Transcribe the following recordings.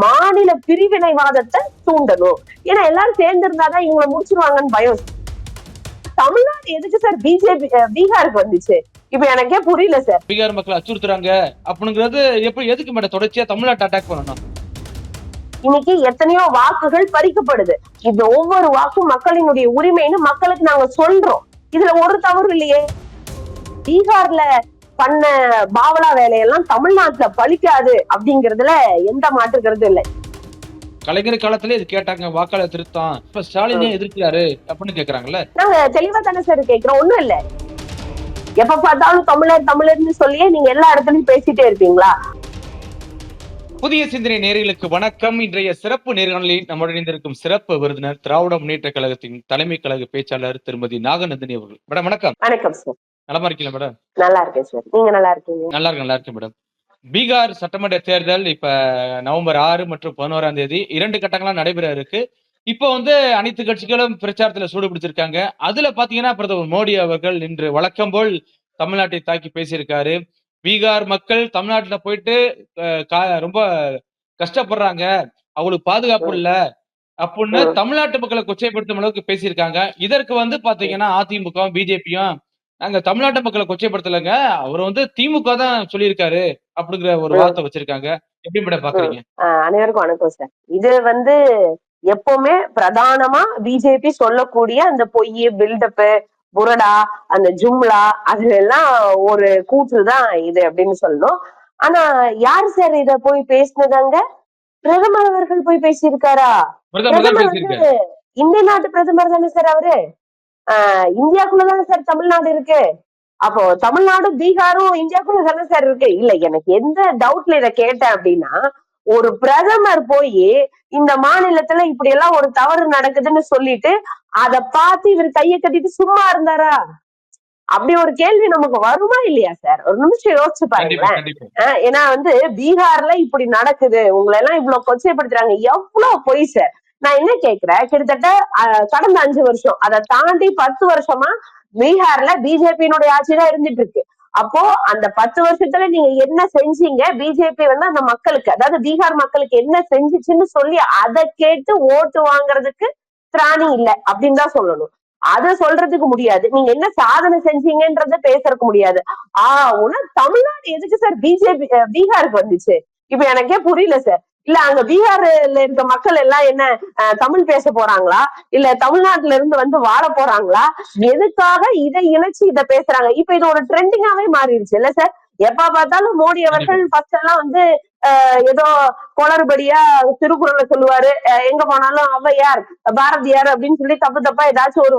மாநில பிரிவினைவாதத்தை தூண்டணும். ஏன்னா எல்லாரும் சேர்ந்து இருந்தாதான் இவங்களை முடிச்சிருவாங்கன்னு பயம். தமிழ்நாடு எதுக்கு சார் பிஜேபி பீகாருக்கு வந்துச்சு? இப்ப எனக்கே புரியல சார். பீகார் மக்கள் அச்சுறுத்துறாங்க அப்படிங்கிறது எப்படி எதுக்கு மேடம் தொடர்ச்சியா தமிழ்நாட்டை அட்டாக் பண்ணணும்? இன்னைக்கு எத்தனையோ வாக்குகள் பறிக்கப்படுது. இந்த ஒவ்வொரு வாக்கும் மக்களினுடைய உரிமைன்னு மக்களுக்கு நாங்க சொல்றோம். இதுல ஒரு தவறு இல்லையே. பீகார்ல பண்ண பாவலா வேலையெல்லாம் தமிழ்நாட்டுல பலிக்காது அப்படிங்கறதுல எந்த மாற்றுக்கிறது இல்லை. கலைஞர் காலத்திலே இது கேட்டாங்க, வாக்காளர் திருத்தம். இப்ப ஸ்டாலினே எதிர்க்கிறாரு அப்படின்னு கேக்குறாங்கல்ல. நாங்க தெளிவா தானே சார் கேட்கிறோம். ஒண்ணும் இல்ல, எப்ப பார்த்தாலும் தமிழர் தமிழர்னு சொல்லியே நீங்க எல்லா இடத்துலயும் பேசிட்டே இருப்பீங்களா? புதிய சிந்தனை நேயர்களுக்கு வணக்கம். இன்றைய சிறப்பு நேர்காணலில் நம்முடன் இணைந்திருக்கும் சிறப்பு விருந்தினர் திராவிட முன்னேற்ற கழகத்தின் தலைமை கழக பேச்சாளர் திருமதி நாகநந்தினி அவர்கள். மேடம் வணக்கம். வணக்கம் சார். நலமா இருக்கீங்களா மேடம்? நல்லா இருக்கேன் சார். நீங்க நல்லா இருக்கீங்க? நல்லா இருக்கேன் மேடம். பீகார் சட்டமன்ற தேர்தல் இப்ப நவம்பர் 6 மற்றும் 11ஆம் தேதி 2 கட்டங்களா நடைபெற இருக்கு. இப்போ அனைத்து கட்சிகளும் பிரச்சாரத்துல சூடு பிடிச்சிருக்காங்க. அதுல பாத்தீங்கன்னா பிரதமர் மோடி அவர்கள் இன்று வழக்கம் போல் தமிழ்நாட்டை தாக்கி பேசியிருக்காரு. பீகார் மக்கள் தமிழ்நாட்டுல போயிட்டு ரொம்ப கஷ்டப்படுறாங்க, அவங்களுக்கு பாதுகாப்பு இல்ல அப்படின்னு தமிழ்நாட்டு மக்களை கொச்சைப்படுத்தும் அளவுக்கு பேசியிருக்காங்க. இதற்கு பாத்தீங்கன்னா அதிமுகவும் பிஜேபியும் நாங்க தமிழ்நாட்டு மக்களை கொச்சைப்படுத்தலைங்க, அவர் திமுக தான் சொல்லியிருக்காரு அப்படிங்கிற ஒரு வார்த்தை வச்சிருக்காங்க. எப்படி மேடம் பாக்குறீங்க? அனைவருக்கும் வணக்கம் சார். இது எப்பவுமே பிரதானமா பிஜேபி சொல்லக்கூடிய அந்த பொய், பில்டப்பு, புரடா, அந்த ஜும்லா, அதுல எல்லாம் ஒரு கூற்றுதான் இது அப்படின்னு சொல்லணும். ஆனா யார் சார் இத போய் பேசினதாங்க? பிரதமர் அவர்கள் போய் பேசியிருக்காரா? பிரதமர் இந்திய நாட்டு பிரதமர் தானே சார் அவரு. இந்தியாக்குள்ளதானே சார் தமிழ்நாடு இருக்கு. அப்போ தமிழ்நாடும் பீகாரும் இந்தியாக்குள்ள தானே சார் இருக்கு. இல்ல, எனக்கு எந்த டவுட்ல இத கேட்டேன் அப்படின்னா, ஒரு பிரதமர் போய் இந்த மாநிலத்துல இப்படி எல்லாம் ஒரு தவறு நடக்குதுன்னு சொல்லிட்டு அதை பார்த்து இவர் கையை கட்டிட்டு சும்மா இருந்தாரா? அப்படி ஒரு கேள்வி நமக்கு வருமா இல்லையா சார்? ஒரு நிமிஷம் யோசிச்சு பாருங்களேன். ஏன்னா பீகார்ல இப்படி நடக்குது, உங்களை எல்லாம் இவ்வளவு கொச்சைப்படுத்துறாங்க, எவ்வளவு பொய் சார். நான் என்ன கேக்குறேன், கிட்டத்தட்ட கடந்த 5 வருஷம், அதை தாண்டி 10 வருஷமா பீகார்ல பிஜேபியினுடைய ஆட்சி தான் இருந்துட்டு இருக்கு. அப்போ அந்த 10 வருஷத்துல நீங்க என்ன செஞ்சீங்க? பிஜேபி அந்த மக்களுக்கு, அதாவது பீகார் மக்களுக்கு என்ன செஞ்சுச்சுன்னு சொல்லி அதை கேட்டு ஓட்டு வாங்குறதுக்கு திராணி இல்லை அப்படின்னு தான் சொல்லணும். அத சொல்றதுக்கு முடியாது. நீங்க என்ன சாதனை செஞ்சீங்கன்றத பேசறதுக்கு முடியாது. தமிழ்நாடு எதுக்கு சார் பீகாருக்கு வந்துச்சு? இப்ப எனக்கே புரியல சார். இல்ல அங்க பீகார்ல இருக்க மக்கள் எல்லாம் என்ன தமிழ் பேச போறாங்களா? இல்ல தமிழ்நாட்டுல இருந்து வாழ போறாங்களா? எதுக்காக இதை இணைச்சு இதை பேசுறாங்க? இப்ப இது ஒரு ட்ரெண்டிங்காவே மாறிடுச்சு இல்ல சார்? எப்ப பார்த்தாலும் மோடி அவர்கள் ஃபர்ஸ்ட் எல்லாம் ஏதோ குளறுபடியா திருக்குறளை சொல்லுவாரு, எங்க போனாலும் ஔவையார், பாரதியார் அப்படின்னு சொல்லி தப்பு தப்பா ஏதாச்சும் ஒரு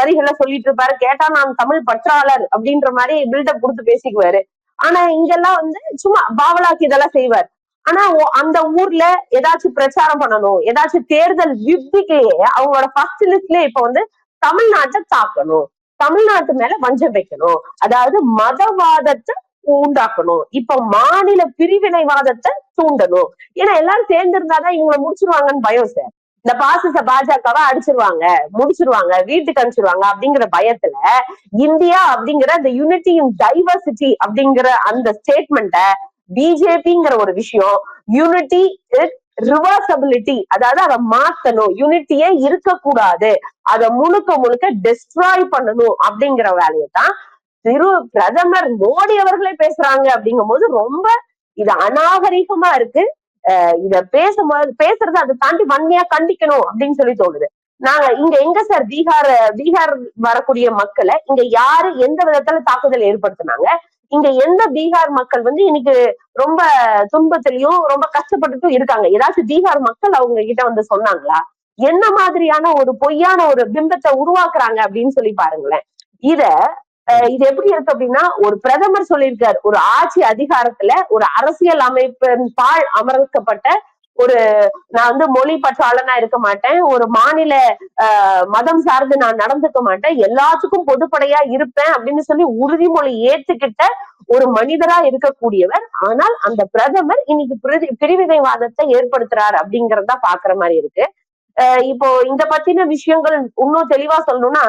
வரிகளை சொல்லிட்டு இருப்பாரு. கேட்டா நான் தமிழ் பற்றாளர் அப்படின்ற மாதிரி பில்டப் கொடுத்து பேசிக்குவாரு. ஆனா இங்கெல்லாம் சும்மா பாவலாக்கு இதெல்லாம் செய்வார். ஆனா அந்த ஊர்ல ஏதாச்சும் பிரச்சாரம் பண்ணணும், ஏதாச்சும் தேர்தல் யுத்திலேயே அவங்களோட ஃபர்ஸ்ட் லிஸ்ட்லயே இப்ப தமிழ்நாட்டை தாக்கணும், தமிழ்நாட்டு மேல வஞ்சம் வைக்கணும், அதாவது மதவாதத்தை உண்டாக்கணும், இப்ப மாநில பிரிவினைவாதத்தை தூண்டணும். ஏன்னா எல்லாரும் சேர்ந்து இருந்தாதான் இவங்களை முடிச்சிருவாங்கன்னு பயம் சார். இந்த பாசிச பாஜகவை அடிச்சிருவாங்க, முடிச்சிருவாங்க, வீட்டுக்கு அனுப்பிச்சிருவாங்க அப்படிங்கிற பயத்துல இந்தியா அப்படிங்கிற அந்த யூனிட்டி இன் டைவர்சிட்டி அப்படிங்கிற அந்த ஸ்டேட்மெண்ட்டை பிஜேபிங்கிற ஒரு விஷயம், யூனிட்டி ரிவர்சபிலிட்டி, அதாவது அதை மாத்தணும், யூனிட்டியே இருக்கக்கூடாது, அதை முழுக்க டெஸ்ட்ராய் பண்ணணும் அப்படிங்கிற வேலையை தான் பிரதமர் மோடி அவர்களே பேசுறாங்க. அப்படிங்கும் போது ரொம்ப இது அநாகரிகமா இருக்கு. இத பேசுறது அதை தாண்டி வன்மையா கண்டிக்கணும் அப்படின்னு சொல்லி தோணுது. நாங்க இங்க எங்க சார் பீகார் வரக்கூடிய மக்களை இங்க யாரு எந்த விதத்துல தாக்குதல் ஏற்படுத்தினாங்க? இங்க எந்த பீகார் மக்கள் இன்னைக்கு ரொம்ப துன்பத்திலையும் ரொம்ப கஷ்டப்பட்டுட்டும் இருக்காங்க? ஏதாச்சும் பீகார் மக்கள் அவங்க கிட்ட சொன்னாங்களா? என்ன மாதிரியான ஒரு பொய்யான ஒரு பிம்பத்தை உருவாக்குறாங்க அப்படின்னு சொல்லி பாருங்களேன். இது எப்படி இருக்கு அப்படின்னா, ஒரு பிரதமர் சொல்லியிருக்காரு, ஒரு ஆட்சி அதிகாரத்துல ஒரு அரசியல் அமைப்பின் பால் அமர்க்கப்பட்ட ஒரு நான் மொழி பற்றாளனா இருக்க மாட்டேன், ஒரு மாநில மதம் சார்ந்து நான் நடந்துக்க மாட்டேன், எல்லாத்துக்கும் பொதுப்படையா இருப்பேன் அப்படின்னு சொல்லி உறுதிமொழி ஏத்துக்கிட்ட ஒரு மனிதரா இருக்கக்கூடியவர். ஆனால் அந்த பிரதமர் இன்னைக்கு பிரிவினைவாதத்தை ஏற்படுத்துறாரு அப்படிங்கறத பாக்குற மாதிரி இருக்கு. இப்போ இந்த பத்தின விஷயங்கள் இன்னும் தெளிவா சொல்லணும்னா,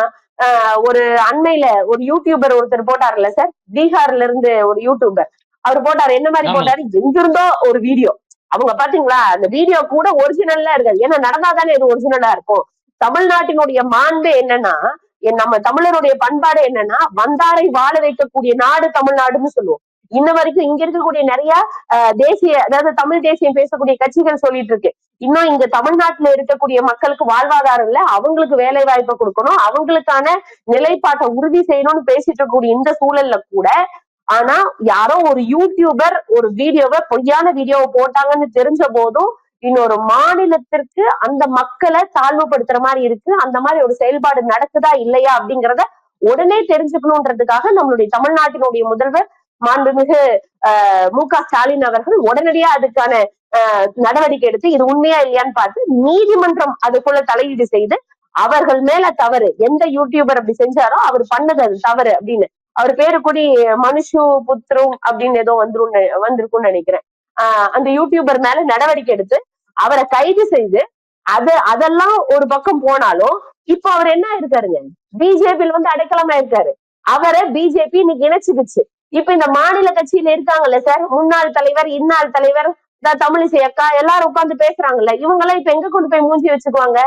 ஒரு அண்மையில ஒரு யூடியூபர் ஒருத்தர் போட்டார்ல சார், பீகார்ல இருந்து ஒரு யூடியூபர், அவர் போட்டாரு. என்ன மாதிரி போட்டாரு? எங்கிருந்தோ ஒரு வீடியோ, அவங்க பாத்தீங்களா அந்த வீடியோ கூட ஒரிஜினல்லா இருக்காது. ஏன்னா நடந்தாதானே இது ஒரிஜினலா இருக்கும். தமிழ்நாட்டினுடைய மாண்பு என்னன்னா, நம்ம தமிழருடைய பண்பாடு என்னன்னா, வந்தாரை வாழ வைக்கக்கூடிய நாடு தமிழ்நாடுன்னு சொல்லுவோம். இன்ன வரைக்கும் இங்க இருக்கக்கூடிய நிறைய தேசிய, அதாவது தமிழ் தேசியம் பேசக்கூடிய கட்சிகள் சொல்லிட்டு இருக்கு, இன்னும் இங்க தமிழ்நாட்டுல இருக்கக்கூடிய மக்களுக்கு வாழ்வாதாரம் இல்ல, அவங்களுக்கு வேலை வாய்ப்பை கொடுக்கணும், அவங்களுக்கான நிலைப்பாட்டை உறுதி செய்யணும்னு பேசிட்டு இருக்கக்கூடிய இந்த சூழல்ல கூட, ஆனா யாரோ ஒரு யூடியூபர் ஒரு வீடியோவை, பொய்யான வீடியோவை போட்டாங்கன்னு தெரிஞ்ச போதும் இன்னொரு மாநிலத்திற்கு அந்த மக்களை தாழ்வுபடுத்துற மாதிரி இருக்கு, அந்த மாதிரி ஒரு செயல்பாடு நடக்குதா இல்லையா அப்படிங்கிறத உடனே தெரிஞ்சுக்கணுன்றதுக்காக நம்மளுடைய தமிழ்நாட்டினுடைய முதல்வர் மாண்புமிகு மு.க. ஸ்டாலின் அவர்கள் உடனடியா அதுக்கான நடவடிக்கை எடுத்து இது உண்மையா இல்லையான்னு பார்த்து நீதிமன்றம் அதுக்குள்ள தலையீடு செய்து, அவர்கள் மேல தவறு, எந்த யூடியூபர் அப்படி செஞ்சாரோ அவர் பண்ணது அது தவறு அப்படின்னு, அவர் பேரு கூடி மனுஷு புத்ரும் அப்படின்னு ஏதோ வந்திருக்கும்னு நினைக்கிறேன், அந்த யூடியூபர் மேல நடவடிக்கை எடுத்து அவரை கைது செய்து, அதெல்லாம் ஒரு பக்கம் போனாலும் இப்ப அவர் என்ன இருக்காருங்க, பிஜேபியில் வந்து அடைக்கலமா இருக்காரு. அவரை பிஜேபி இன்னைக்கு இணைச்சுக்குச்சு. இப்ப இந்த மாநில கட்சியில இருக்காங்கல்ல சார், முன்னாள் தலைவர், இன்னாள் தலைவர், தமிழிசை அக்கா எல்லாரும் உட்கார்ந்து பேசுறாங்கல்ல, இவங்க எல்லாம் இப்ப எங்க கொண்டு போய் மூஞ்சி வச்சுக்குவாங்க?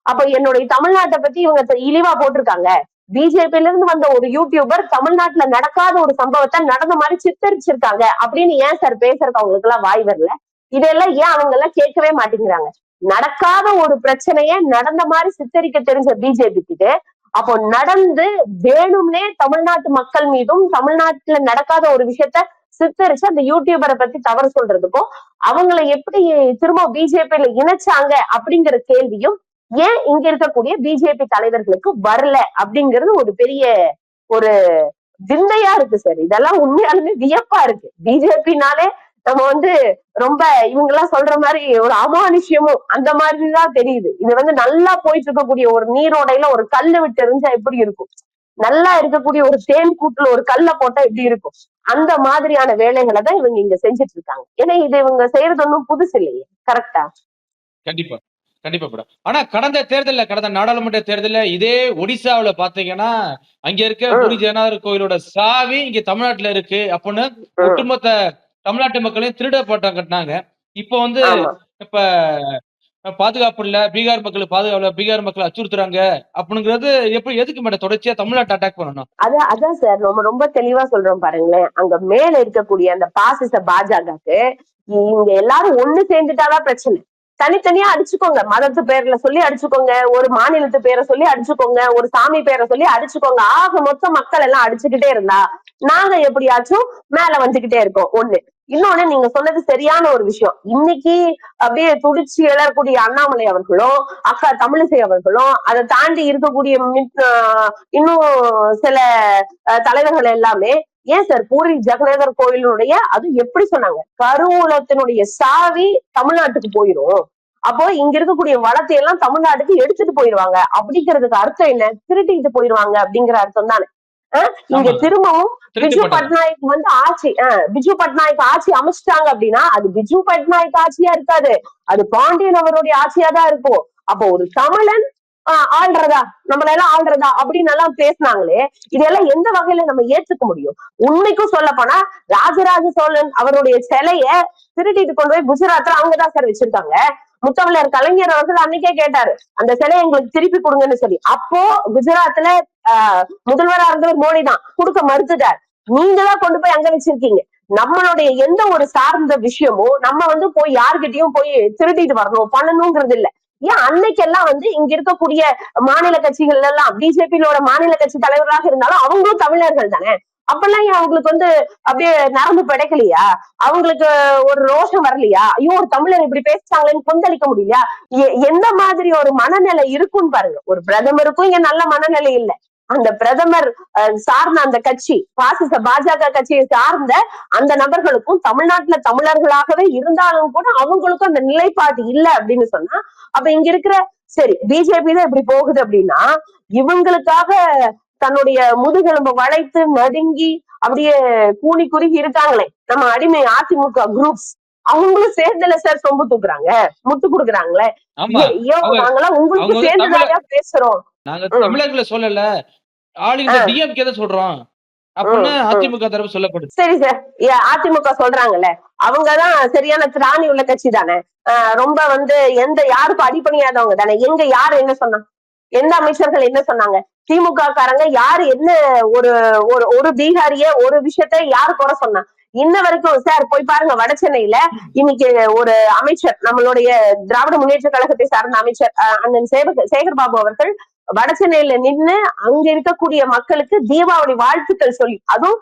அப்ப என்னுடைய தமிழ்நாட்டை பத்தி இவங்க இழிவா போட்டிருக்காங்க. பிஜேபியில இருந்து வந்த ஒரு யூடியூபர் தமிழ்நாட்டுல நடக்காத ஒரு சம்பவத்தை நடந்த மாதிரி சித்தரிச்சிருக்காங்க அப்படின்னு ஏன் சார் பேசுறதுக்கு அவங்களுக்கு எல்லாம் வாய் வரல? இதெல்லாம் ஏன் அவங்க எல்லாம் கேட்கவே மாட்டேங்கிறாங்க? நடக்காத ஒரு பிரச்சனைய நடந்த மாதிரி சித்தரிக்க தெரிஞ்ச பிஜேபி கிட்ட, அப்போ நடந்து வேணும்னே தமிழ்நாட்டு மக்கள் மீதும் தமிழ்நாட்டுல நடக்காத ஒரு விஷயத்த சித்தரிச்சு அந்த யூடியூபரை பத்தி தவறு சொல்றதுக்கும், அவங்களை எப்படி திரும்ப பிஜேபியில இணைச்சாங்க அப்படிங்கிற கேள்வியும் ஏன் இங்க இருக்கக்கூடிய பிஜேபி தலைவர்களுக்கு வரல அப்படிங்கிறது ஒரு பெரிய ஒரு விந்தையா இருக்கு சார். இதெல்லாம் உண்மையாலுமே வியப்பா இருக்கு. பிஜேபினாலே நம்ம வந்து ரொம்ப இவங்க எல்லாம் சொல்ற மாதிரி ஒரு அமானுஷ்யமும் அந்த மாதிரிதான் தெரியுது. இது வந்து நல்லா போயிட்டு இருக்கக்கூடிய ஒரு நீரோடையில ஒரு கல்லு விட்டு எரிஞ்சா எப்படி இருக்கும், நல்லா இருக்கக்கூடிய ஒரு தேன் கூட்டுல ஒரு கல்லை போட்டா எப்படி இருக்கும், அந்த மாதிரியான வேலைகளை தான் இவங்க இங்க செஞ்சுட்டு இருக்காங்க. ஏன்னா இது இவங்க செய்யறது ஒன்றும் புதுசு இல்லையே. கரெக்டா? கண்டிப்பா கண்டிப்பா படம். ஆனா கடந்த நாடாளுமன்ற தேர்தல்ல இதே ஒடிசாவில பாத்தீங்கன்னா, அங்க இருக்க பூரி ஜெகநாதர் கோயிலோட சாவி இங்க தமிழ்நாட்டுல இருக்கு அப்படின்னு ஒட்டுமொத்த தமிழ்நாட்டு மக்களையும் திருட பட்டம் கட்டினாங்க. இப்ப வந்து இப்ப பாதுகாப்பு இல்ல, பீகார் மக்களுக்கு பாதுகாப்பு, பீகார் மக்களை அச்சுறுத்துறாங்க அப்படிங்கிறது எப்படி, எதுக்கு மேடம் தொடர்ச்சியா தமிழ்நாட்டை அட்டாக் பண்ணணும்? அதான் சார் நம்ம ரொம்ப தெளிவா சொல்றோம் பாருங்களேன். அங்க மேல இருக்கக்கூடிய அந்த பாசிச பாஜகவுக்கு இங்க எல்லாரும் ஒண்ணு சேர்ந்துட்டாதான் பிரச்சனை. தனித்தனியா அடிச்சுக்கோங்க, மதத்து பேர்ல சொல்லி அடிச்சுக்கோங்க, ஒரு மாநிலத்து பேரை சொல்லி அடிச்சுக்கோங்க, ஒரு சாமி பேரை சொல்லி அடிச்சுக்கோங்க, ஆக மொத்த மக்கள் எல்லாம் அடிச்சுக்கிட்டே இருந்தா நாங்க எப்படியாச்சும் மேல வந்துகிட்டே இருக்கோம். ஒண்ணு. இன்னொன்னு, நீங்க சொன்னது சரியான ஒரு விஷயம். இன்னைக்கு அப்படியே துடிச்சு எழக்கூடிய அண்ணாமலை அவர்களும் அக்கா தமிழிசை அவர்களும் அதை தாண்டி இருக்கக்கூடிய இன்னும் சில தலைவர்கள் எல்லாமே, ஏன் சார் பூரி ஜெகநாதர் கோயிலுடைய அது எப்படி சொன்னாங்க, கருவூலத்தினுடைய சாவி தமிழ்நாட்டுக்கு போயிரும், அப்போ இங்க இருக்கக்கூடிய வளத்தை எல்லாம் தமிழ்நாட்டுக்கு எடுத்துட்டு போயிருவாங்க அப்படிங்கிறதுக்கு அர்த்தம் என்ன, திருட்டிட்டு போயிருவாங்க அப்படிங்கிற அர்த்தம் தானே. இங்க திரும்பவும் பிஜு பட்நாயக் வந்து பிஜு பட்நாயக் ஆட்சி அமைச்சிட்டாங்க அப்படின்னா அது பிஜு பட்நாயக் ஆட்சியா இருக்காது, அது பாண்டியன் அவருடைய ஆட்சியா தான் இருக்கும். அப்போ ஒரு தமிழன் ஆள்றதா, நம்மள எல்லாம் ஆள்றதா அப்படின்னு எல்லாம் பேசினாங்களே, இதெல்லாம் எந்த வகையில நம்ம ஏற்றுக்க முடியும்? உண்மைக்கும் சொல்ல போனா ராஜராஜ சோழன் அவருடைய சிலைய திருட்டிட்டு கொண்டு போய் குஜராத்ல அவங்கதான் சார் வச்சிருக்காங்க. முத்தமிழர் கலைஞர் அவர்கள் அன்னைக்கே கேட்டாரு அந்த சிலையை எங்களுக்கு திருப்பி கொடுங்கன்னு சொல்லி. அப்போ குஜராத்ல முதல்வரா இருந்தவர் மோடி தான், கொடுக்க மறுத்துட்டார். நீங்க தான் கொண்டு போய் அங்க வச்சிருக்கீங்க. நம்மளுடைய எந்த ஒரு சார்ந்த விஷயமும் நம்ம வந்து போய் யாருகிட்டயும் போய் திருட்டிட்டு வரணும் பண்ணணுங்கிறது இல்ல. ஏன் அன்னைக்கெல்லாம் வந்து இங்க இருக்கக்கூடிய மாநில கட்சிகள் எல்லாம் பிஜேபியோட மாநில கட்சி தலைவராக இருந்தாலும் அவங்களும் தமிழர்கள் தானே. அப்பெல்லாம் ஏன் அவங்களுக்கு வந்து அப்படியே நரம்பு பிடைக்கலையா, அவங்களுக்கு ஒரு ரோஷம் வரலையா, ஐயோ ஒரு தமிழர் இப்படி பேசுறாங்களேன்னு கொந்தளிக்க முடியலையா? எந்த மாதிரி ஒரு மனநிலை இருக்குன்னு பாருங்க. ஒரு பிரதமருக்கும் இங்க நல்ல மனநிலை இல்லை. அந்த பிரதமர் சார்ந்த அந்த கட்சி, பாசிச பாஜக கட்சியை சார்ந்த அந்த நபர்களுக்கும் தமிழ்நாட்டுல தமிழர்களாகவே இருந்தாலும் கூட அவங்களுக்கும் அந்த நிலைப்பாடு இல்லை அப்படின்னு சொன்னா, அப்ப இங்க இருக்கிற சரி பிஜேபி தான் இப்படி போகுது அப்படின்னா, இவங்களுக்காக தன்னுடைய முதுகெலும்பை வளைத்து நடுங்கி அப்படியே கூனி குறுகி இருக்காங்களே நம்ம அடிமை அதிமுக குரூப்ஸ், அவங்களும் சேர்ந்துல சார் சொம்பு தூக்குறாங்க, முட்டு கொடுக்குறாங்களே. நாங்கெல்லாம் உங்களுக்கு சேர்ந்துதான் பேசுறோம். நாங்க தமிழர்களை சொல்லல, ஆளுங்க டிஎம்கே தான் சொல்றோம். அப்படின்னு ம், ம். அதிமுக தரப்பு சொல்லப்படுது. சரி சார். அதிமுக சொல்றாங்கல்ல, அவங்கதான் சரியான திராணி உள்ள கட்சி தானே. ரொம்ப வந்து யாருக்கும் அடிபணியாதவங்க தானே. யாரு என்ன சொன்னா? எந்த அமைச்சர்கள் என்ன சொன்னாங்க? திமுக காரங்க யாரு என்ன ஒரு ஒரு ஒரு பீகாரிய ஒரு விஷயத்த யாரு குறை சொன்னா? இன்ன வரைக்கும் சார் போய் பாருங்க வட சென்னையில இன்னைக்கு ஒரு அமைச்சர் நம்மளுடைய திராவிட முன்னேற்ற கழகத்தை சார்ந்த அமைச்சர் அண்ணன் சேகர் பாபு அவர்கள் வட சென்னையில நின்னு அங்க இருக்கக்கூடிய மக்களுக்கு தீபாவளி வாழ்த்துக்கள் சொல்லி, அதுவும்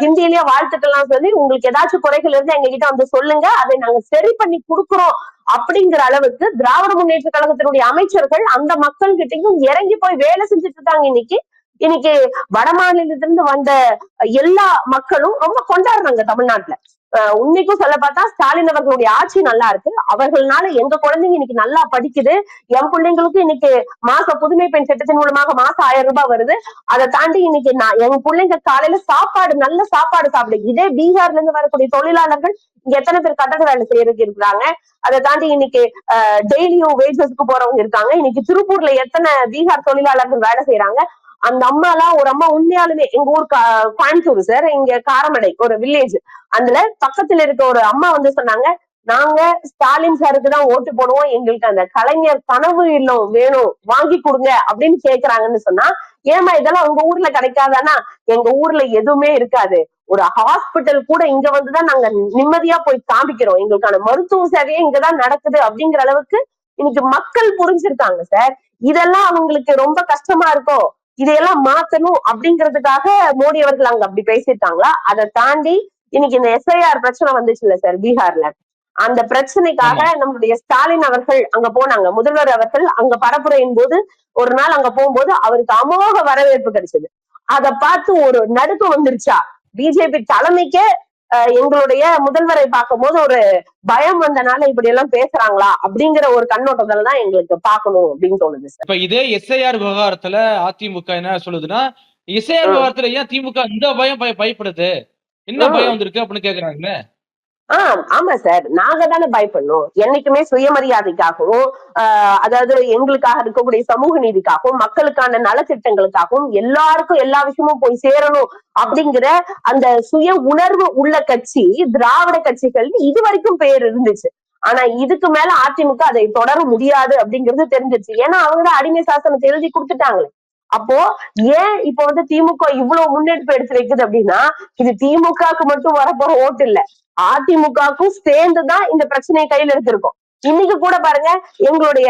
ஹிந்தியிலேயே வாழ்த்துக்கள்லாம் சொல்லி, உங்களுக்கு ஏதாச்சும் குறைகள் இருந்தா எங்க கிட்ட வந்து சொல்லுங்க, அதை நாங்க சரி பண்ணி கொடுக்குறோம் அப்படிங்கிற அளவுக்கு திராவிட முன்னேற்ற கழகத்தினுடைய அமைச்சர்கள் அந்த மக்கள் கிட்டையும் இறங்கி போய் வேலை செஞ்சுட்டு இருக்காங்க இன்னைக்கு. இன்னைக்கு வட மாநிலத்திலிருந்து வந்த எல்லா மக்களும் ரொம்ப கொண்டாடுறாங்க தமிழ்நாட்டுல. உண்மைக்கும் சொல்ல பார்த்தா ஸ்டாலின் அவர்களுடைய ஆட்சி நல்லா இருக்கு. அவர்களால எங்க குழந்தைங்க இன்னைக்கு நல்லா படிக்குது. என் பிள்ளைங்களுக்கும் இன்னைக்கு புதுமை பெண் திட்டத்தின் மூலமாக மாசம் 1000 ரூபாய் வருது. அதை தாண்டி இன்னைக்கு என் பிள்ளைங்க காலையில நல்ல சாப்பாடு சாப்பிடுது. இதே பீகார்ல இருந்து வரக்கூடிய தொழிலாளர்கள் இங்க எத்தனை பேர் கட்டட வேலை செய்யறதுக்கு இருக்கிறாங்க. அதை தாண்டி இன்னைக்கு டெய்லியும் வேஜஸ்க்கு போறவங்க இருக்காங்க. இன்னைக்கு திருப்பூர்ல எத்தனை பீகார் தொழிலாளர்கள் வேலை செய்யறாங்க. அந்த ஒரு அம்மா உண்மையாலுமே எங்க ஊர் கோயம்புத்தூர் சார், இங்க காரமடை ஒரு வில்லேஜ். அதுல பக்கத்துல இருக்க ஒரு அம்மா வந்து சொன்னாங்க, நாங்க ஸ்டாலின் சாருக்கு தான் ஓட்டு போடுவோம், எங்களுக்கு அந்த கலைஞர் கனவு இல்லம் வேணும், வாங்கி கொடுங்க அப்படின்னு கேக்குறாங்கன்னு சொன்னா, ஏமா இதெல்லாம் உங்க ஊர்ல கிடைக்காதானா? எங்க ஊர்ல எதுவுமே இருக்காது. ஒரு ஹாஸ்பிட்டல் கூட இங்க வந்துதான் நாங்க நிம்மதியா போய் காமிக்கிறோம். எங்களுக்கான மருத்துவ சேவையே இங்கதான் நடக்குது அப்படிங்கிற அளவுக்கு இன்னைக்கு மக்கள் புரிஞ்சிருக்காங்க சார். இதெல்லாம் அவங்களுக்கு ரொம்ப கஷ்டமா இருக்கும். இதையெல்லாம் மாத்தணும் அப்படிங்கிறதுக்காக மோடி அவர்கள் அங்க அப்படி பேசியிருக்காங்களா? அதை தாண்டி இன்னைக்கு இந்த எஸ்ஐஆர் பிரச்சனை வந்துச்சுல்ல சார் பீகார்ல, அந்த பிரச்சனைக்காக நம்மளுடைய ஸ்டாலின் அவர்கள் அங்க போனாங்க. முதல்வர் அவர்கள் அங்க பரப்புரையின் போது ஒரு நாள் அங்க போகும்போது அவருக்கு அமோக வரவேற்பு கிடைச்சது. அதை பார்த்து ஒரு நடுக்கம் வந்துருச்சா பிஜேபி தலைமைக்கே. எங்களுடைய முதல்வரை பார்க்கும் போது ஒரு பயம் வந்தனால இப்படி எல்லாம் பேசுறாங்களா அப்படிங்கிற ஒரு கண்ணோட்டத்துல தான் எங்களுக்கு பார்க்கணும் அப்படின்னு தோணுது சார். இப்ப இதே எஸ்ஐஆர் விவகாரத்துல அதிமுக என்ன சொல்லுதுன்னா, எஸ்ஐஆர் விவகாரத்துல ஏன் திமுக இந்த பயப்படுது? என்ன பயம் வந்திருக்கு அப்படின்னு கேக்குறாங்க. ஆமா சார். நாங்க தானே பயப்படணும். என்னைக்குமே சுயமரியாதைக்காகவும், அதாவது எங்களுக்காக இருக்கக்கூடிய சமூக நீதிக்காகவும், மக்களுக்கான நலத்திட்டங்களுக்காகவும், எல்லாருக்கும் எல்லா விஷயமும் போய் சேரணும் அப்படிங்கிற அந்த சுய உணர்வு உள்ள கட்சி திராவிட கட்சிகள் இது வரைக்கும் பேர் இருந்துச்சு. ஆனா இதுக்கு மேல அதிமுக அதை தொடர முடியாது அப்படிங்கிறது தெரிஞ்சிருச்சு. ஏன்னா அவங்கதான் அடிமை சாசனத்தை எழுதி கொடுத்துட்டாங்களே. அப்போ ஏன் இப்ப வந்து திமுக இவ்வளவு முன்னெடுப்பு எடுத்து வைக்குது அப்படின்னா, இது திமுகவுக்கு மட்டும் வரப்போற ஓட்டு இல்ல, அதிமுகவுக்கும் சேர்ந்துதான் இந்த பிரச்சனையை கையில எடுத்திருக்கோம். இன்னைக்கு கூட பாருங்க, எங்களுடைய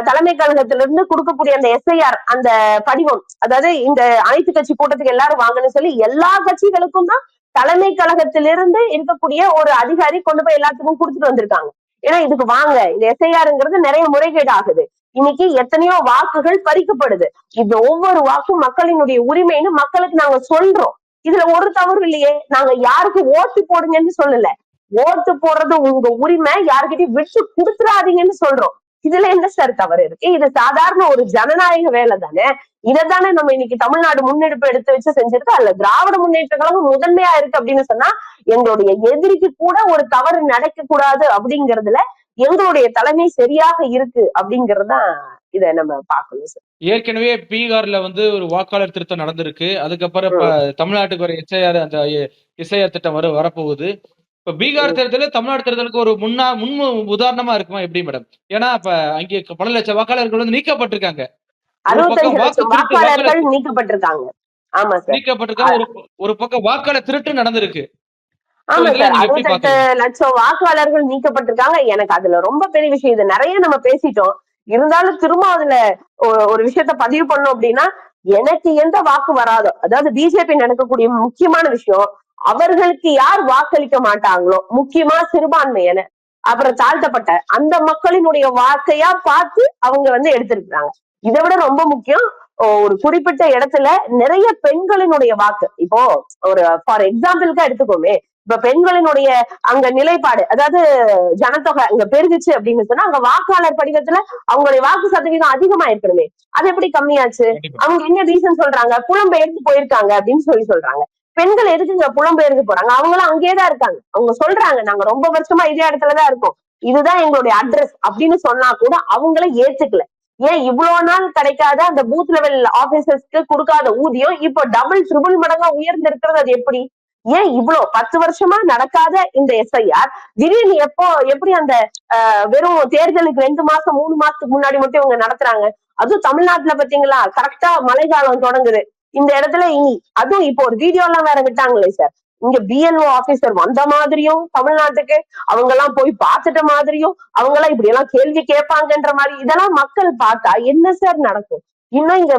தலைமை கழகத்திலிருந்து கொடுக்கக்கூடிய அந்த எஸ்ஐஆர் அந்த படிவம், அதாவது இந்த அனைத்து கட்சி கூட்டத்துக்கு எல்லாரும் வாங்கன்னு சொல்லி எல்லா கட்சிகளுக்கும் தான் தலைமை கழகத்திலிருந்து இருக்கக்கூடிய ஒரு அதிகாரி கொண்டு போய் எல்லாத்துக்கும் கொடுத்துட்டு வந்திருக்காங்க. ஏன்னா இதுக்கு வாங்க, இந்த எஸ்ஐஆர்ங்கிறது நிறைய முறைகேடு ஆகுது. இன்னைக்கு எத்தனையோ வாக்குகள் பறிக்கப்படுது. இந்த ஒவ்வொரு வாக்கும் மக்களினுடைய உரிமைன்னு மக்களுக்கு நாங்க சொல்றோம். இதுல ஒரு தவறு இல்லையே. நாங்க யாருக்கு ஓட்டு போடுங்கன்னு சொல்லல, ஓட்டு போடுறது உங்க உரிமை, யாருக்கிட்டையும் விட்டு கொடுத்துடாதீங்கன்னு சொல்றோம். இதுல என்ன சார் தவறு இருக்கு? இது சாதாரண ஒரு ஜனநாயக வேலை தானே. இதைத்தானே நம்ம இன்னைக்கு தமிழ்நாடு முன்னெடுப்பு எடுத்து வச்சு செஞ்சிருக்கு. அதுல திராவிட முன்னேற்ற கழகம் முதன்மையா இருக்கு அப்படின்னு சொன்னா, எங்களுடைய எதிரிக்கு கூட ஒரு தவறு நடக்க கூடாது அப்படிங்கறதுல எங்களுடைய தலைமை சரியாக இருக்கு அப்படிங்கறதுதான் இத நம்ம பார்க்கணும் சார். ஏற்கனவே பீகார்ல வந்து ஒரு வாக்காளர் திருத்தம் நடந்திருக்கு. அதுக்கப்புறம் இப்ப தமிழ்நாட்டுக்கு ஒரு எஸ்ஐஆர் திட்டம் வரப்போகுது. இப்ப பீகார் தேர்தல் தமிழ்நாடு தேர்தலுக்கு ஒரு முன் உதாரணமா இருக்குமா எப்படி மேடம்? ஏன்னா இப்ப அங்கே பல லட்சம் வாக்காளர்கள் வந்து நீக்கப்பட்டிருக்காங்க. 65 லட்சம் வாக்காளர்கள் நீக்கப்பட்டிருக்காங்க. ஆமா சார். நீக்கப்பட்டிருக்காங்க. ஒரு பக்கம் வாக்காளர் திருட்டு நடந்திருக்கு. ஆமா சார். 68 லட்சம் வாக்காளர்கள் நீக்கப்பட்டிருக்காங்க. எனக்கு அதுல ரொம்ப பெரிய விஷயம். இது நிறைய நம்ம பேசிட்டோம். இருந்தாலும் திரும்ப அதுல ஒரு விஷயத்த பதிவு பண்ணோம் அப்படின்னா, எனக்கு எந்த வாக்கு வராதோ, அதாவது பிஜேபி நடக்கக்கூடிய முக்கியமான விஷயம், அவர்களுக்கு யார் வாக்களிக்க மாட்டாங்களோ, முக்கியமா சிறுபான்மையினர், அப்புறம் தாழ்த்தப்பட்ட அந்த மக்களினுடைய வாக்கையா பார்த்து அவங்க வந்து எடுத்திருக்கிறாங்க. இதை விட ரொம்ப முக்கியம், ஒரு குறிப்பிட்ட இடத்துல நிறைய பெண்களினுடைய வாக்கு. இப்போ ஒரு ஃபார் எக்ஸாம்பிளுக்கா எடுத்துக்கோமே, இப்ப பெண்களினுடைய அங்க நிலைப்பாடு, அதாவது ஜனத்தொகை அங்க பெருகுச்சு அப்படின்னு சொன்னா அங்க வாக்காளர் படிவத்துல அவங்களுடைய வாக்கு சதவீதம் அதிகமா இருக்கணுமே, அது எப்படி கம்மியாச்சு? அவங்க என்ன ரீசன் சொல்றாங்க? புலம்பெயர்ந்து போயிருக்காங்க அப்படின்னு சொல்றாங்க. பெண்கள் எதுக்குங்க புலம்பெயர்ந்து போறாங்க? அவங்களும் அங்கேயேதான் இருக்காங்க. அவங்க சொல்றாங்க, நாங்க ரொம்ப வருஷமா இதே இடத்துலதான் இருக்கோம், இதுதான் எங்களுடைய அட்ரஸ் அப்படின்னு சொன்னா கூட அவங்கள ஏத்துக்கல. ஏன் இவ்வளவு நாள் கிடைக்காத அந்த பூத் லெவல் ஆபீசர்ஸ்க்கு கொடுக்காத ஊதியம் இப்போ டபுள் ட்ரிபிள் மடங்கா உயர்ந்து இருக்கிறது? அது எப்படி? ஏன் இவ்வளவு 10 வருஷமா நடக்காத இந்த எஸ்ஐஆர் திடீர்னு எப்படி அந்த வெறும் தேர்தலுக்கு 2 மாசம் 3 மாசத்துக்கு முன்னாடி மட்டும் இவங்க நடத்துறாங்க? அதுவும் தமிழ்நாட்டுல பாத்தீங்களா, கரெக்டா மழைக்காலம் தொடங்குது இந்த இடத்துல. அதுவும் இப்போ ஒரு வீடியோ எல்லாம் வேற விட்டாங்களே சார், இங்க பிஎல்ஓ ஆபீசர் வந்த மாதிரியும் தமிழ்நாட்டுக்கு அவங்க எல்லாம் போய் பார்த்துட்ட மாதிரியும் அவங்க எல்லாம் இப்படி எல்லாம் கேள்வி கேட்பாங்கன்ற மாதிரி, இதெல்லாம் மக்கள் பார்த்தா என்ன சார் நடக்கும்? இன்னும் இங்க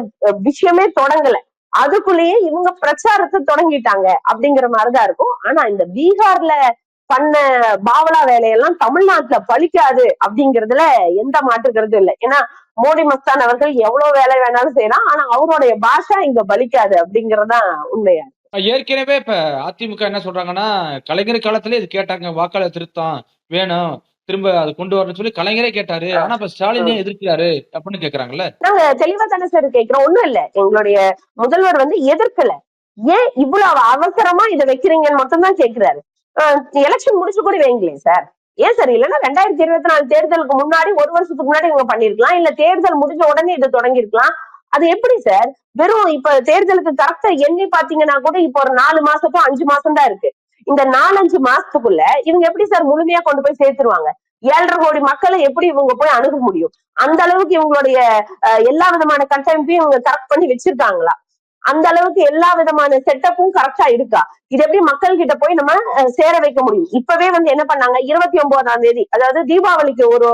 விஷயமே தொடங்கல, அதுக்குள்ளேயே இவங்க பிரச்சாரத்தை தொடங்கிட்டாங்க அப்படிங்கிற மாதிரிதான் இருக்கும். ஆனா இந்த பீகார்ல பண்ண பாவலா வேலையெல்லாம் தமிழ்நாட்டுல பலிக்காது அப்படிங்கறதுல எந்த மாற்றுக்கிறது இல்லை. ஏன்னா மோடி மஸ்தான் அவர்கள் எவ்வளவு வேலை வேணாலும் செய்யலாம், ஆனா அவருடைய பாஷா இங்க பலிக்காது அப்படிங்கறதுதான் உண்மையா. ஏற்கனவே இப்ப அதிமுக என்ன சொல்றாங்கன்னா, கலைஞர் காலத்திலே இது கேட்டாங்க, வாக்காளர் திருத்தம் வேணும், திரும்ப அது கொண்டு வரணும்னு சொல்லி கலைஞரே கேட்டாரு. ஆனா இப்ப ஸ்டாலினே எதிர்க்கிறாரு அப்படின்னு கேக்குறாங்கல்ல. நாங்க தெளிவா தானே சார் கேட்கிறோம். ஒண்ணும் இல்ல, எங்களுடைய முதல்வர் எதிர்க்கல. ஏன் இவ்வளவு அவசரமா இதை வைக்கிறீங்கன்னு மட்டும் தான் கேட்கிறாரு. எலெக்ஷன் முடிச்சு கூட வைங்களேன் சார். ஏன் சார்? இல்லன்னா 2024 தேர்தலுக்கு முன்னாடி 1 வருஷத்துக்கு முன்னாடி இவங்க பண்ணிருக்கலாம், இல்ல தேர்தல் முடிஞ்ச உடனே இது தொடங்கி இருக்கலாம். அது எப்படி சார்? வெறும் இப்ப தேர்தலுக்கு கரெக்டா எண்ணி பாத்தீங்கன்னா கூட இப்ப ஒரு 4 மாசத்தும் 5 மாசம் தான் இருக்கு. இந்த 4-5 மாசத்துக்குள்ள இவங்க எப்படி சார் முழுமையா கொண்டு போய் சேர்த்துருவாங்க? 7.5 கோடி மக்களை எப்படி இவங்க போய் அணுக முடியும்? அந்த அளவுக்கு இவங்களுடைய எல்லா விதமான கட்டமைப்பையும் இவங்க கரெக்ட் பண்ணி வச்சிருக்காங்களா? அந்த அளவுக்கு எல்லா விதமான செட்டப்பும் கரெக்டா இருக்கா? இது எப்படி மக்கள் கிட்ட போய் நம்ம சேர வைக்க முடியும்? இப்பவே என்ன பண்ணாங்க, 29ஆம் தேதி, அதாவது தீபாவளிக்கு ஒரு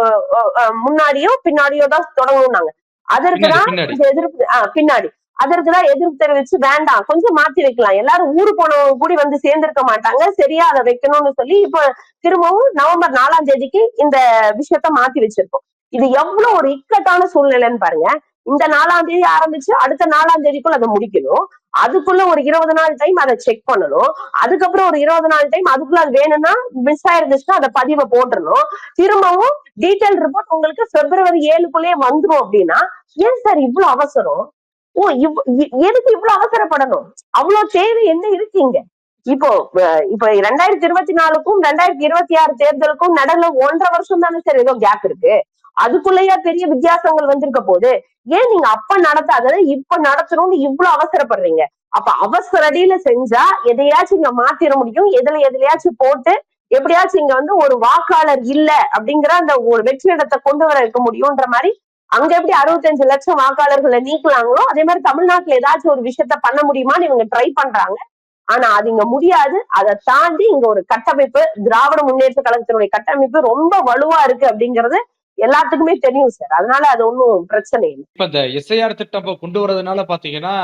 முன்னாடியோ பின்னாடியோ தான் தொடங்கணும்னாங்க. அதற்குதான் எதிர்ப்பு, பின்னாடி அதற்குதான் எதிர்ப்பு தெரிவிச்சு வேண்டாம் கொஞ்சம் மாத்தி வைக்கலாம், எல்லாரும் ஊரு போனவங்க கூடி சேர்ந்திருக்க மாட்டாங்க, சரியா அதை வைக்கணும்னு சொல்லி இப்ப திரும்பவும் நவம்பர் 4ஆம் தேதிக்கு இந்த விஷயத்த மாத்தி வச்சிருக்கோம். இது எவ்வளவு ஒரு இக்கட்டான சூழ்நிலைன்னு பாருங்க. இந்த 4ஆம் தேதி ஆரம்பிச்சு அடுத்த 4ஆம் தேதிக்குள்ள அதை முடிக்கணும். அதுக்குள்ள ஒரு 20 நாள் டைம் அதை செக் பண்ணணும். அதுக்கப்புறம் ஒரு 20 நாள் டைம் அதுக்குள்ள அது வேணும்னா மிஸ் ஆயிருந்துச்சுன்னா அதை பதிவை போட்டுடணும். திரும்பவும் டீடைல் ரிப்போர்ட் உங்களுக்கு February 7க்குள்ளேயே வந்துரும். அப்படின்னா ஏன் சார் இவ்வளவு அவசரம்? எதுக்கு இவ்வளவு அவசரப்படணும்? அவ்வளவு தேவை என்ன இருக்கீங்க? இப்போ 2024க்கும் 2026 தேர்தலுக்கும் நடுவுல 1.5 வருஷம் தானே சார் ஏதோ கேப் இருக்கு. அதுக்குள்ளேயே பெரிய வித்தியாசங்கள் வந்திருக்க போது ஏன் நீங்க அப்ப நடத்தாத இப்ப நடத்தணும்னு இவ்வளவு அவசரப்படுறீங்க? அப்ப அவசர அடியில செஞ்சா எதையாச்சும் இங்க மாத்திர முடியும், எதுலயாச்சும் போட்டு எப்படியாச்சும் இங்க ஒரு வாக்காளர் இல்ல அப்படிங்கிற அந்த ஒரு வெற்றிடத்தை கொண்டு வர வைக்க முடியும்ன்ற மாதிரி அங்க எப்படி 65 லட்சம் வாக்காளர்களை நீக்கலாங்களோ அதே மாதிரி தமிழ்நாட்டுல ஏதாச்சும் ஒரு விஷயத்த பண்ண முடியுமான்னு இவங்க ட்ரை பண்றாங்க. ஆனா அது இங்க முடியாது. அதை தாண்டி இங்க ஒரு கட்டமைப்பு, திராவிட முன்னேற்ற கழகத்தினுடைய கட்டமைப்பு ரொம்ப வலுவா இருக்கு அப்படிங்கிறது எல்லாத்துக்குமே தெரியும் சார். அதனால அது ஒன்னும் பிரச்சனை இல்லை. இப்ப இந்த எஸ்ஐஆர் திட்டம் கொண்டு வரதுனால பாத்தீங்கன்னா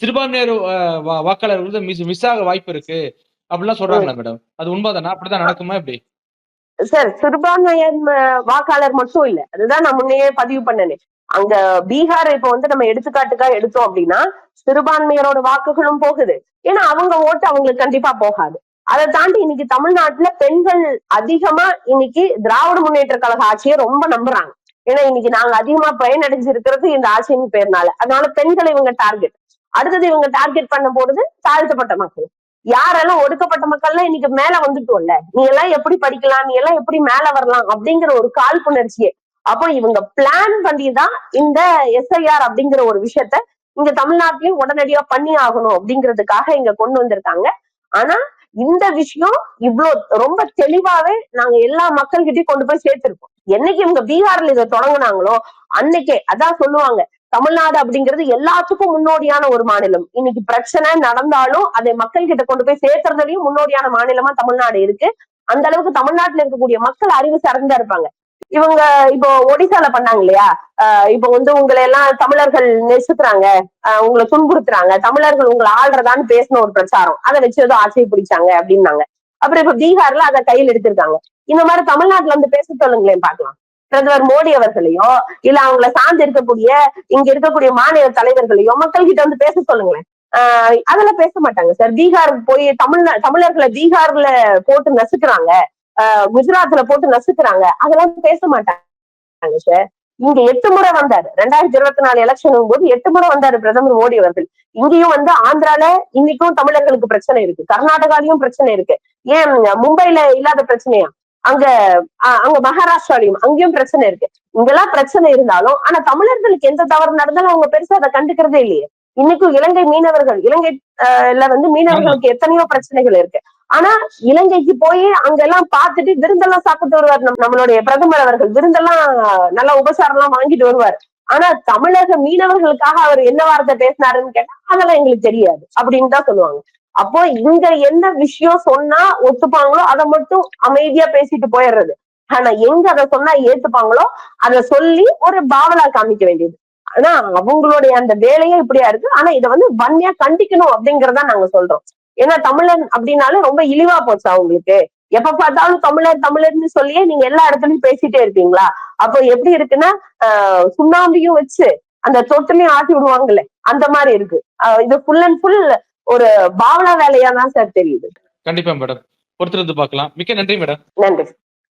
சிறுபான்மையர் வாக்காளர் மிஸ் ஆக வாய்ப்பு இருக்கு அப்படிலாம் சொல்றாங்களா மேடம்? அது உண்மைதானா? அப்படிதான் நடக்குமா எப்படி சார்? சிறுபான்மையர் வாக்காளர் மட்டும் இல்ல, அதுதான் நான் முன்னையே பதிவு பண்ணனே. அங்க பீகார் இப்ப நம்ம எடுத்துக்காட்டுக்கா எடுத்தோம் அப்படின்னா சிறுபான்மையரோட வாக்குகளும் போகுது. ஏன்னா அவங்க ஓட்டு அவங்களுக்கு கண்டிப்பா போகாது. அதை தாண்டி இன்னைக்கு தமிழ்நாட்டுல பெண்கள் அதிகமா இன்னைக்கு திராவிட முன்னேற்ற கழக ஆட்சியை ரொம்ப நம்புறாங்க. ஏன்னா இன்னைக்கு நாங்க அதிகமா பயனடைஞ்சிருக்கிறது இந்த ஆட்சியின் பேர்னால. அதனால பெண்களை இவங்க டார்கெட், அடுத்தது இவங்க டார்கெட் பண்ண போறது தாழ்த்தப்பட்ட மக்கள். யாரெல்லாம் ஒடுக்கப்பட்ட மக்கள்லாம் இன்னைக்கு மேல வந்துட்டோம்ல, நீ எல்லாம் எப்படி படிக்கலாம், நீ எல்லாம் எப்படி மேல வரலாம் அப்படிங்கிற ஒரு காழ்ப்புணர்ச்சியே. அப்போ இவங்க பிளான் பண்ணிதான் இந்த எஸ்ஐஆர் அப்படிங்கிற ஒரு விஷயத்த இங்க தமிழ்நாட்டிலையும் உடனடியா பண்ணி ஆகணும் அப்படிங்கிறதுக்காக இங்க கொண்டு வந்திருக்காங்க. ஆனா இந்த விஷயம் இவ்வளவு ரொம்ப தெளிவாவே நாங்க எல்லா மக்கள்கிட்டயும் கொண்டு போய் சேர்த்திருக்கோம். என்னைக்கு இவங்க பீகார்ல இதை தொடங்கினாங்களோ அன்னைக்கே அதான் சொல்லுவாங்க, தமிழ்நாடு அப்படிங்கிறது எல்லாத்துக்கும் முன்னோடியான ஒரு மாநிலம். இன்னைக்கு பிரச்சனை நடந்தாலும் அதை மக்கள் கிட்ட கொண்டு போய் சேர்க்கறதுலயும் முன்னோடியான மாநிலமா தமிழ்நாடு இருக்கு. அந்த அளவுக்கு தமிழ்நாட்டுல இருக்கக்கூடிய மக்கள் அறிவு சார்ந்தா இருப்பாங்க. இவங்க இப்போ ஒடிசால பண்ணாங்க இல்லையா, இப்போ உங்களை எல்லாம் தமிழர்கள் நெசுக்குறாங்க, உங்களை துன்புறுத்துறாங்க, தமிழர்கள் உங்களை ஆள்றதான்னு பேசின ஒரு பிரச்சாரம், அதை வச்சு ஏதோ ஆட்சியை பிடிச்சாங்க அப்படின்னாங்க. அப்புறம் இப்ப பீகார்ல அதை கையில் எடுத்திருக்காங்க. இந்த மாதிரி தமிழ்நாட்டுல பேச சொல்லுங்களேன் பார்க்கலாம். பிரதமர் மோடி அவர்களையோ இல்ல அவங்களை சார்ந்து இருக்கக்கூடிய இங்க இருக்கக்கூடிய மாநில தலைவர்களையோ மக்கள் கிட்ட பேச சொல்லுங்களேன். அதெல்லாம் பேச மாட்டாங்க சார். பீகாருக்கு போய் தமிழர்களை பீகார்ல போட்டு நசுக்குறாங்க, குஜராத்ல போட்டு நசுக்குறாங்க, அதெல்லாம் பேச மாட்டாங்க சார். இங்க 8 முறை வந்தாரு 2024 எலெக்ஷன் போது 8 முறை வந்தாரு பிரதமர் மோடி அவர்கள். இங்கேயும் ஆந்திரால இன்னைக்கும் தமிழர்களுக்கு பிரச்சனை இருக்கு, கர்நாடகாலையும் பிரச்சனை இருக்கு. ஏன் மும்பைல இல்லாத பிரச்சனையா? அங்க மகாராஷ்டிராலையும் அங்கேயும் பிரச்சனை இருக்கு. இங்கெல்லாம் பிரச்சனை இருந்தாலும் ஆனா தமிழர்களுக்கு எந்த தவறு நடந்தாலும் அவங்க பெருசா அதை கண்டுக்கிறதே இல்லையே. இன்னைக்கும் இலங்கை மீனவர்கள், இலங்கைல வந்து மீனவர்களுக்கு எத்தனையோ பிரச்சனைகள் இருக்கு. ஆனா இலங்கைக்கு போய் அங்கெல்லாம் பார்த்துட்டு விருந்தெல்லாம் சாப்பிட்டு வருவார் நம்மளுடைய பிரதமர் அவர்கள். விருந்தெல்லாம் நல்லா உபசாரம் எல்லாம் வாங்கிட்டு வருவார். ஆனா தமிழக மீனவர்களுக்காக அவர் என்ன வார்த்தை பேசினாருன்னு கேட்டா அதெல்லாம் எங்களுக்கு தெரியாது அப்படின்னு தான் சொல்லுவாங்க. அப்போ இங்க என்ன விஷயம் சொன்னா ஒத்துப்பாங்களோ அதை மட்டும் அமைதியா பேசிட்டு போயிடுறது. ஆனா எங்க அதை சொன்னா ஏத்துப்பாங்களோ அதை சொல்லி ஒரு பாவலா காமிக்க வேண்டியது. ஆனா அவங்களுடைய அந்த வேலையே இப்படியா இருக்கு. ஆனா இதை வந்து வன்மையா கண்டிக்கணும் அப்படிங்கறதா நாங்க சொல்றோம். ஏன்னா தமிழன் அப்படின்னாலே ரொம்ப இழிவா போச்சு அவங்களுக்கு. எப்ப பார்த்தாலும் தமிழர் தமிழர்னு சொல்லியே நீங்க எல்லா இடத்துலயும் பேசிட்டே இருக்கீங்களா? அப்போ எப்படி இருக்குன்னா சுண்ணாம்பியும் வச்சு அந்த தொட்டிலையும் ஆட்டி விடுவாங்கல்ல, அந்த மாதிரி இருக்கு. இது ஃபுல் அண்ட் ஃபுல் ஒரு பாவனா வேலையா தான் சார் தெரியுது. கண்டிப்பா மேடம். பொறுத்திருந்து பார்க்கலாம். மிக்க நன்றி மேடம். நன்றி.